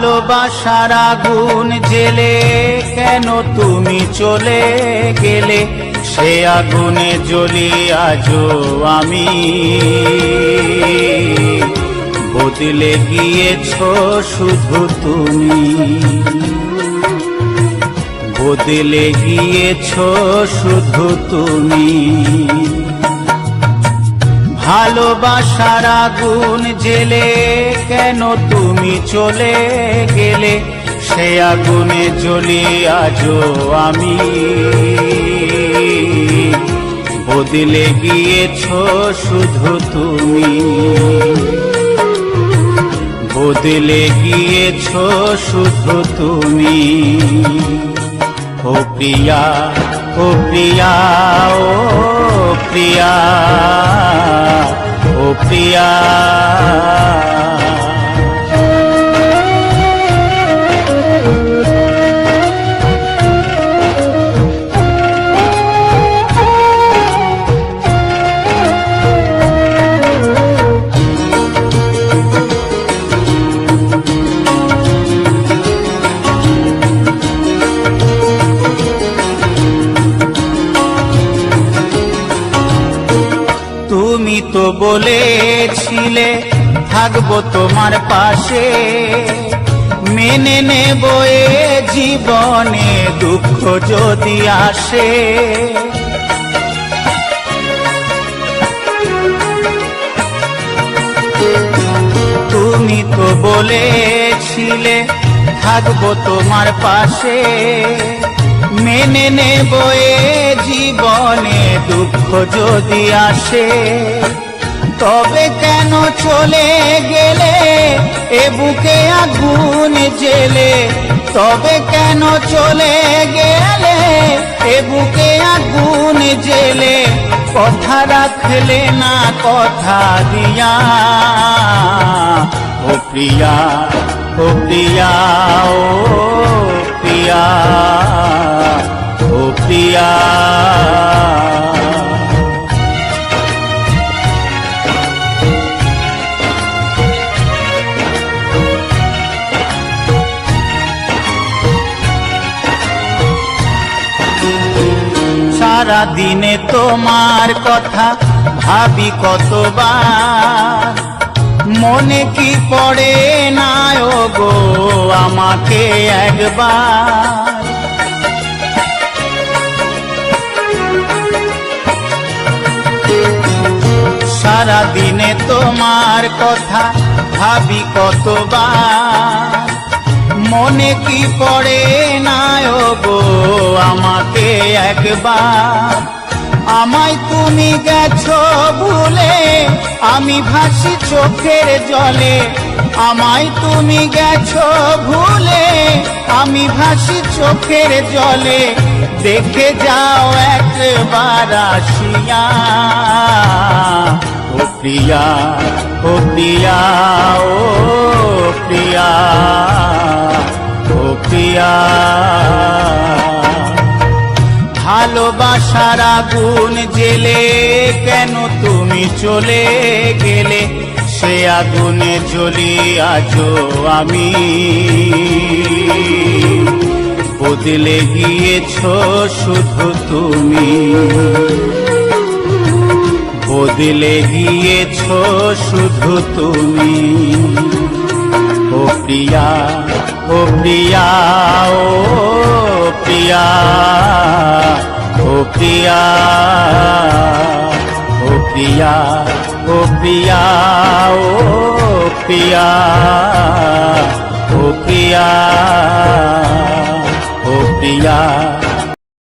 ভালোবাসার আগুন জেলে কেন তুমি চলে গেলে, সে আগুনে জ্বলি আজও আমি। বদলে গিয়েছো শুধু তুমি, বদলে গিয়েছো শুধু তুমি। ভালোবাসার আগুন জেলে কেন তুমি চলে গেলে, সে আগুনে জ্বলি আজও আমি। বদলে গিয়েছো শুধু তুমি, বদলে গিয়েছো শুধু তুমি। ও প্রিয়া, ও প্রিয়া, ও প্রিয়া, ও প্রিয়া। তুমি তো বলেছিলে থাকবো তোমার পাশে, মেনে নেব এ জীবনে দুঃখ যদি আসে। তুমি তো বলেছিলে থাকবো তোমার পাশে, মেনে নেব এ জীবনে দুঃখ যদি আসে। তবে কেন চলে গেলে এ বুকে আগুন জেলে, তবে কেন চলে গেলে এ বুকে আগুন জেলে। কথা রাখলে না কথা দিয়া, ও প্রিয়া, ও প্রিয়া, ও প্রিয়া, ও প্রিয়া। সারা দিনে তোমার কথা ভাবি কতবার, মনে কি পড়ে না ও গো আমাকে একবার। সারা দিনে তোমার কথা ভাবি কতবার, মনে কি পড়ে না ও গো আমাকে একবার। আমায় তুমি গেছো ভুলে, আমি ভাসি চোখের জলে। আমায় তুমি গেছো ভুলে, আমি ভাসি চোখের জলে। দেখে যাও একবার আসিয়া, ও প্রিয়া, ও প্রিয়া, ও প্রিয়া, ও প্রিয়া। ভালোবাসার আগুন জেলে কেন তুমি চলে গেলে, সে আগুনে জ্বলি আজও আমি। বদলে গিয়েছো শুধু তুমি, বদলে গিয়েছো শুধু তুমি। ও প্রিয়া, ও প্রিয়া, ও প্রিয়া, ও প্রিয়া, ও প্রিয়া, ও প্রিয়া, ও প্রিয়া।